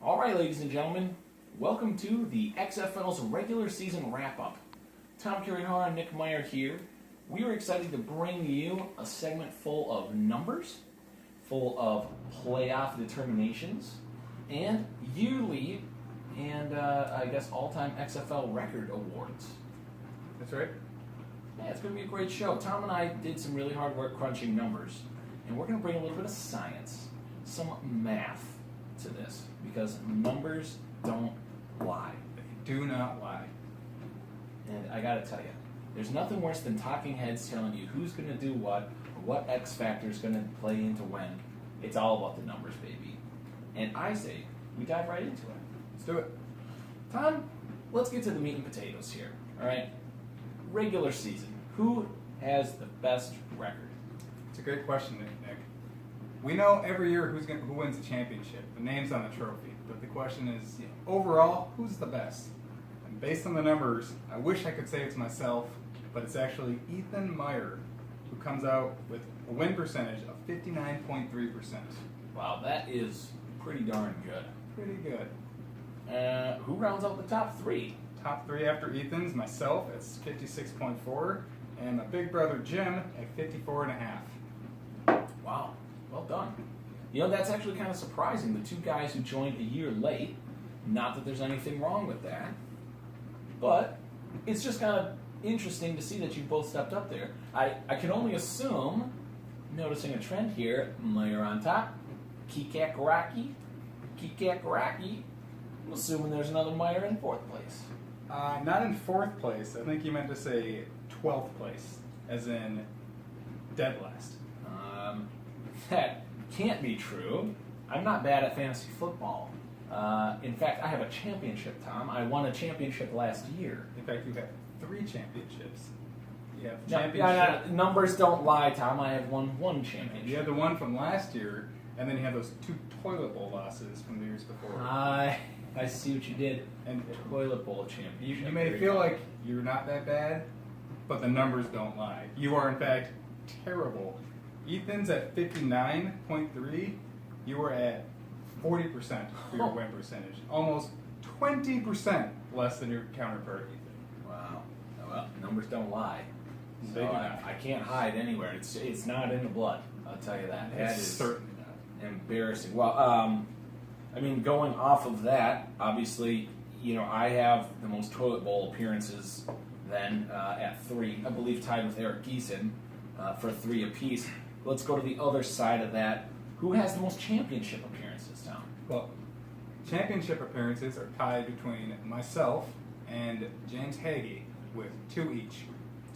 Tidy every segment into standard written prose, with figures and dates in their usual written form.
All right, ladies and gentlemen, welcome to the XFL's regular season wrap-up. Tom Kirihara and Nick Meyer here. We are excited to bring you a segment full of numbers, full of playoff determinations, and yearly and, I guess, all-time XFL record awards. That's right. Yeah, it's going to be a great show. Tom and I did some really hard work crunching numbers, and we're going to bring a little bit of science, some math to this, because numbers don't lie. They do not lie. And I gotta tell you, there's nothing worse than talking heads telling you who's gonna do what, or what X factor is gonna play into when. It's all about the numbers, baby. And I say, we dive right into it. Let's do it. Tom, let's get to the meat and potatoes here, alright? Regular season, who has the best record? It's a great question, Nick. We know every year who wins the championship. The name's on the trophy. But the question is, overall, who's the best? And based on the numbers, I wish I could say it's myself, but it's actually Ethan Meyer, who comes out with a win percentage of 59.3%. Wow, that is pretty darn good. Pretty good. Who rounds out the top three? Top three after Ethan's, myself at 56.4, and my big brother Jim at 54.5. Wow. Well done. You know, that's actually kind of surprising. The two guys who joined a year late, not that there's anything wrong with that, but it's just kind of interesting to see that you both stepped up there. I can only assume, noticing a trend here, Meyer on top, Kikakaraki. I'm assuming there's another Meyer in fourth place. Not in fourth place. I think you meant to say 12th place, as in dead last. That can't be true. I'm not bad at fantasy football. In fact, I have a championship, Tom. I won a championship last year. In fact, you have 3 championships. You have the championship. Numbers don't lie, Tom. I have won one championship. You have the one from last year, and then you have those 2 toilet bowl losses from the years before. I see what you did. And Toilet bowl championship. you may feel like you're not that bad, but the numbers don't lie. You are, in fact, terrible. Ethan's at 59.3. You were at 40% for your win percentage. Almost 20% less than your counterpart, Ethan. Wow. Well, numbers don't lie. So They do not. I can't hide anywhere. It's not in the blood. I'll tell you that. That It's is certainly not. embarrassing. Well, I mean, going off of that, obviously, you know, I have the most toilet bowl appearances then at 3. I believe tied with Eric Geeson for 3 apiece. Let's go to the other side of that. Who has the most championship appearances, Tom? Well, championship appearances are tied between myself and James Hagee with 2 each.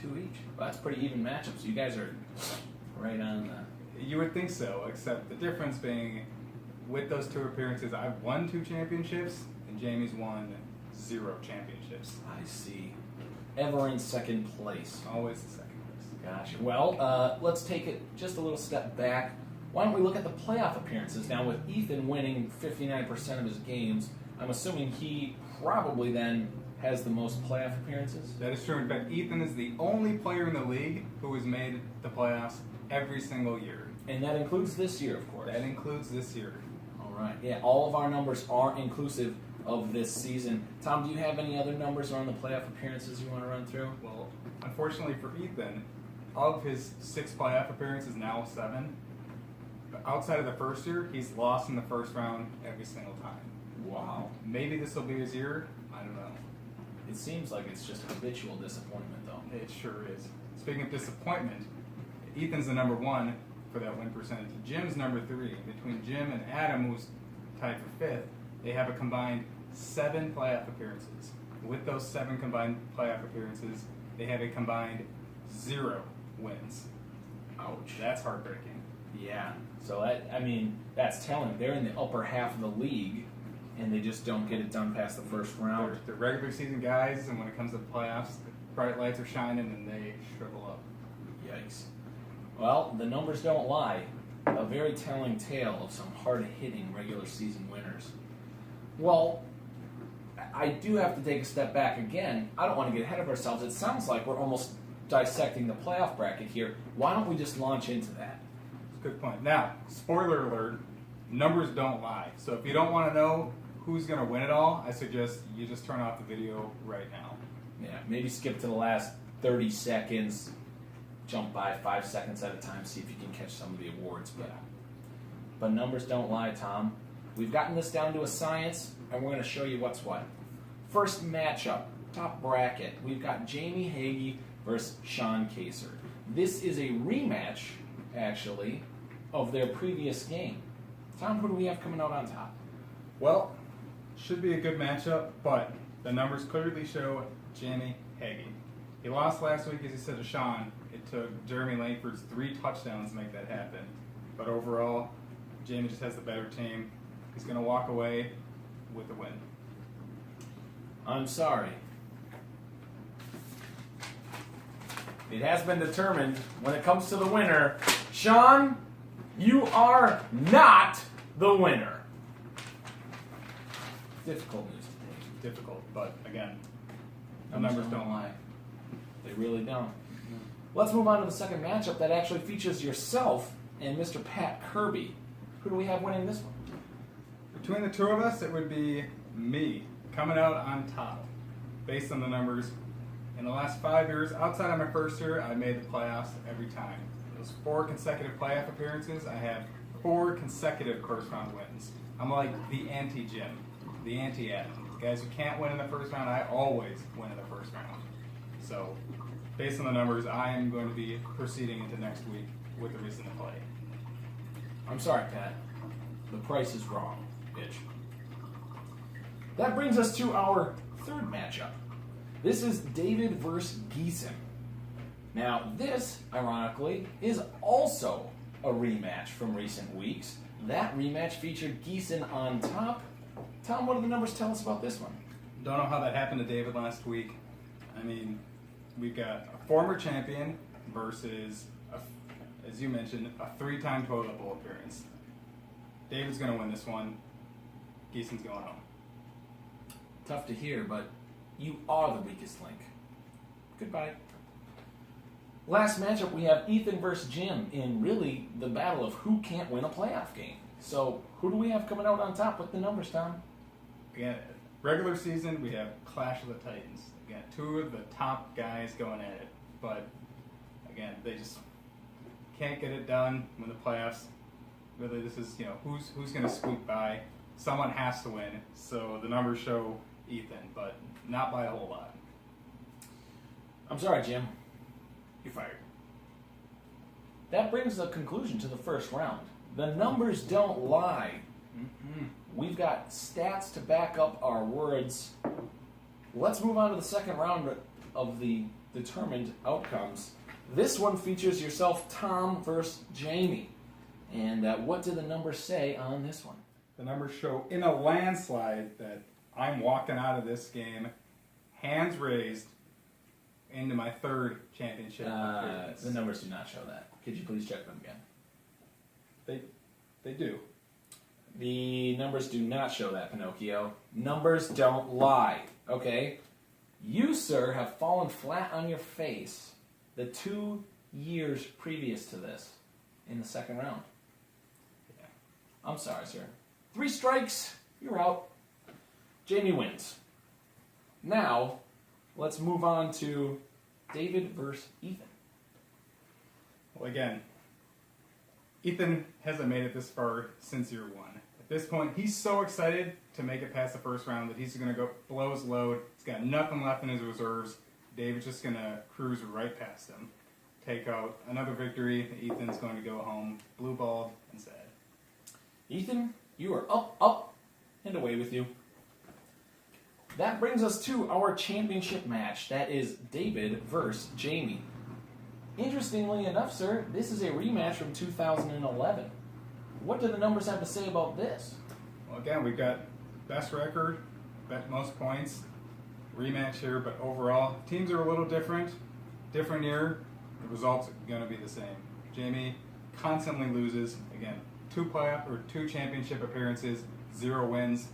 2 each. Well, that's pretty even matchups. You guys are right on the... You would think so, except the difference being with those 2 appearances, I've won 2 championships and Jamie's won 0 championships. I see. Ever in second place. Always the second place. Gotcha. Well, let's take it just a little step back. Why don't we look at the playoff appearances? Now, with Ethan winning 59% of his games, I'm assuming he probably then has the most playoff appearances? That is true. In fact, Ethan is the only player in the league who has made the playoffs every single year. And that includes this year, of course. That includes this year. All right. Yeah, all of our numbers are inclusive of this season. Tom, do you have any other numbers around the playoff appearances you want to run through? Well, unfortunately for Ethan, of his 6 playoff appearances, now 7, but outside of the first year, he's lost in the first round every single time. Wow. Maybe this will be his year. I don't know. It seems like it's just habitual disappointment, though. It sure is. Speaking of disappointment, Ethan's the number 1 for that win percentage. Jim's number 3. Between Jim and Adam, who's tied for 5th, they have a combined 7 playoff appearances. With those 7 combined playoff appearances, they have a combined 0 wins. Ouch. That's heartbreaking. Yeah. So, that's telling. They're in the upper half of the league, and they just don't get it done past the first round. They're regular season guys, and when it comes to the playoffs, the bright lights are shining and they shrivel up. Yikes. Well, the numbers don't lie. A very telling tale of some hard-hitting regular season winners. Well, I do have to take a step back again. I don't want to get ahead of ourselves. It sounds like we're almost dissecting the playoff bracket here. Why don't we just launch into that? Good point. Now, spoiler alert, numbers don't lie. So if you don't want to know who's going to win it all, I suggest you just turn off the video right now. Yeah, maybe skip to the last 30 seconds, jump by 5 seconds at a time, see if you can catch some of the awards. But numbers don't lie, Tom. We've gotten this down to a science, and we're going to show you what's what. First matchup, top bracket. We've got Jamie Hagee versus Sean Kaser. This is a rematch, actually, of their previous game. Tom, who do we have coming out on top? Well, should be a good matchup, but the numbers clearly show Jamie Hagee. He lost last week, as he said to Sean. It took Jeremy Langford's 3 touchdowns to make that happen. But overall, Jamie just has the better team. He's going to walk away with the win. I'm sorry. It has been determined when it comes to the winner. Sean, you are not the winner. Difficult news today. Difficult, but again, the numbers don't lie. They really don't. Let's move on to the second matchup that actually features yourself and Mr. Pat Kirby. Who do we have winning this one? Between the two of us, it would be me coming out on top based on the numbers. In the last 5 years, outside of my first year, I made the playoffs every time. Those 4 consecutive playoff appearances, I have 4 consecutive first round wins. I'm like the anti-Jim, the anti-Adam. Guys who can't win in the first round, I always win in the first round. So, based on the numbers, I am going to be proceeding into next week with the reason to play. I'm sorry, Pat. The price is wrong, bitch. That brings us to our third matchup. This is David versus Geeson. Now, this, ironically, is also a rematch from recent weeks. That rematch featured Geeson on top. Tom, what do the numbers tell us about this one? Don't know how that happened to David last week. I mean, we've got a former champion versus, as you mentioned, a 3-time toilet bowl appearance. David's going to win this one. Geeson's going home. Tough to hear, but you are the weakest link. Goodbye. Last matchup, we have Ethan versus Jim in really the battle of who can't win a playoff game. So, who do we have coming out on top with the numbers, Tom? Again, regular season, we have Clash of the Titans. Again, 2 of the top guys going at it. But, again, they just can't get it done when the playoffs. Really, this is, who's going to squeak by. Someone has to win. So, the numbers show Ethan, but not by a whole lot. I'm sorry, Jim. You're fired. That brings the conclusion to the first round. The numbers don't lie. Mm-hmm. We've got stats to back up our words. Let's move on to the second round of the determined outcomes. This one features yourself, Tom, versus Jamie. And what do the numbers say on this one? The numbers show in a landslide that I'm walking out of this game, hands raised, into my 3rd championship appearance. The numbers do not show that. Could you please check them again? They do. The numbers do not show that, Pinocchio. Numbers don't lie, okay? You, sir, have fallen flat on your face the 2 years previous to this in the second round. Yeah. I'm sorry, sir. 3 strikes, you're out. Jamie wins. Now, let's move on to David versus Ethan. Well, again, Ethan hasn't made it this far since year 1. At this point, he's so excited to make it past the first round that he's going to go blow his load. He's got nothing left in his reserves. David's just going to cruise right past him, take out another victory. Ethan's going to go home blue-balled and sad. Ethan, you are up, and away with you. That brings us to our championship match. That is David versus Jamie. Interestingly enough, sir, this is a rematch from 2011. What do the numbers have to say about this? Well, again, we've got best record, most points, rematch here, but overall, teams are a little different year. The results are going to be the same. Jamie constantly loses. Again, 2 championship appearances, 0 wins.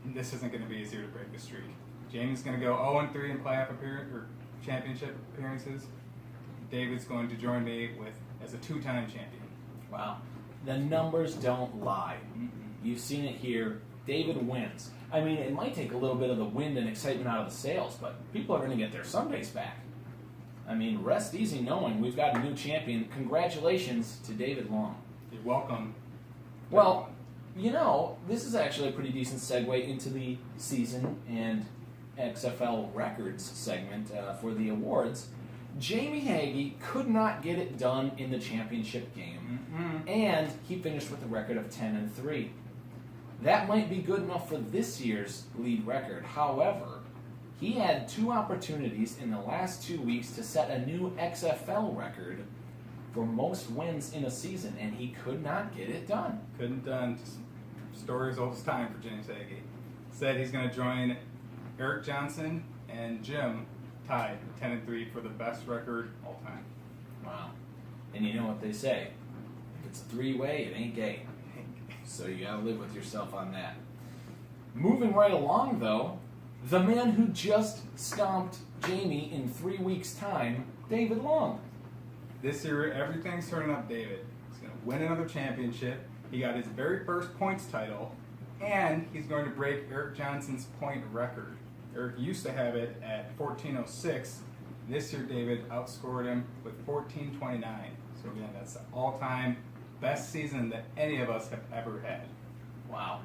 This isn't going to be easier to break the streak. Jamie's going to go 0-3 in playoff championship appearances. David's going to join me as a 2-time champion. Wow. The numbers don't lie. You've seen it here. David wins. I mean, it might take a little bit of the wind and excitement out of the sails, but people are going to get their Sundays back. I mean, rest easy knowing we've got a new champion. Congratulations to David Long. You're welcome. Well, you know, this is actually a pretty decent segue into the season and XFL records segment for the awards. Jamie Hagee could not get it done in the championship game, and he finished with a record of 10-3. That might be good enough for this year's lead record. However, he had 2 opportunities in the last 2 weeks to set a new XFL record for most wins in a season, and he could not get it done. Couldn't done. Just story as old as time for James Hagee. Said he's going to join Eric Johnson and Jim tied 10-3 for the best record all time. Wow. And you know what they say. If it's a 3-way, it ain't gay. So you gotta live with yourself on that. Moving right along, though, the man who just stomped Jamie in 3 weeks' time, David Long. This year, everything's turning up David. He's going to win another championship. He got his very first points title, and he's going to break Eric Johnson's point record. Eric used to have it at 14:06. This year, David outscored him with 14:29. So again, that's the all-time best season that any of us have ever had. Wow.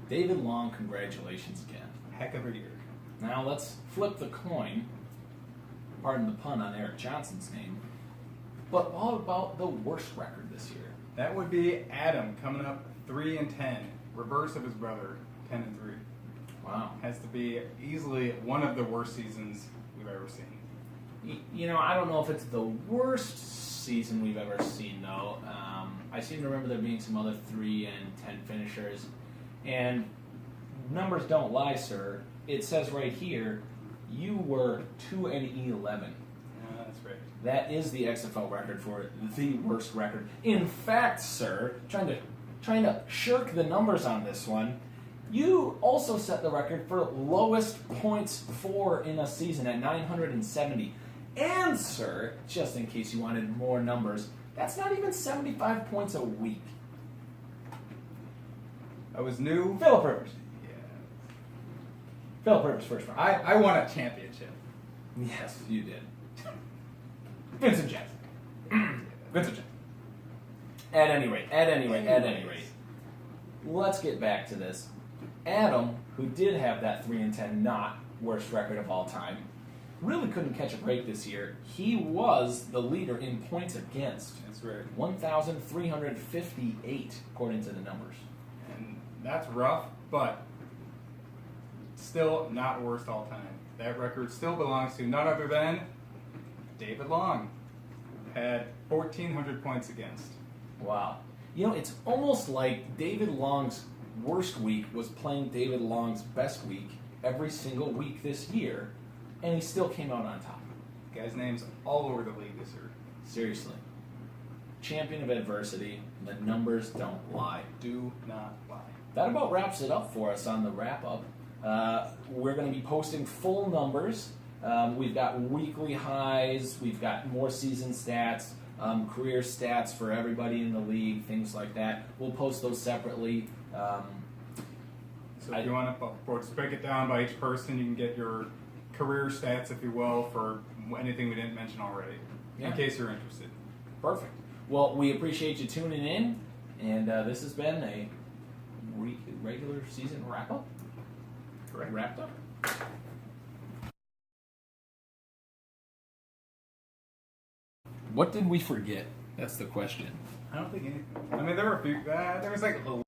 David Long, congratulations again. Heck of a year. Now let's flip the coin, pardon the pun on Eric Johnson's name, but what about the worst record this year? That would be Adam coming up 3-10, reverse of his brother, 10-3. Wow. Has to be easily one of the worst seasons we've ever seen. You know, I don't know if it's the worst season we've ever seen, though. I seem to remember there being some other 3-10 finishers. And numbers don't lie, sir. It says right here, you were 2-11. That's right. That is the XFL record for the worst record. In fact, sir, trying to shirk the numbers on this one, you also set the record for lowest points for in a season at 970. And, sir, just in case you wanted more numbers, that's not even 75 points a week. I was new. Philip Rivers. Yeah. Philip Rivers, first round. I won a championship. Yes, you did. Vincent Jackson. Vincent Jackson. At any rate, let's get back to this. Adam, who did have that 3-10 not worst record of all time, really couldn't catch a break this year. He was the leader in points against. That's right. 1,358, according to the numbers. And that's rough, but still not worst all time. That record still belongs to none other than David Long. Had 1,400 points against. Wow. You know, it's almost like David Long's worst week was playing David Long's best week every single week this year, and he still came out on top. Guy's name's all over the league this year. Seriously. Champion of adversity. The numbers don't lie. Do not lie. That about wraps it up for us on the wrap-up. We're going to be posting full numbers. We've got weekly highs. We've got more season stats, career stats for everybody in the league, things like that. We'll post those separately. So if you want to break it down by each person, you can get your career stats, if you will, for anything we didn't mention already, in case you're interested. Perfect. Well, we appreciate you tuning in, and this has been a regular season wrap-up. Correct. Wrapped up. What did we forget? That's the question. I don't think anything. I mean, there were a few. There was like a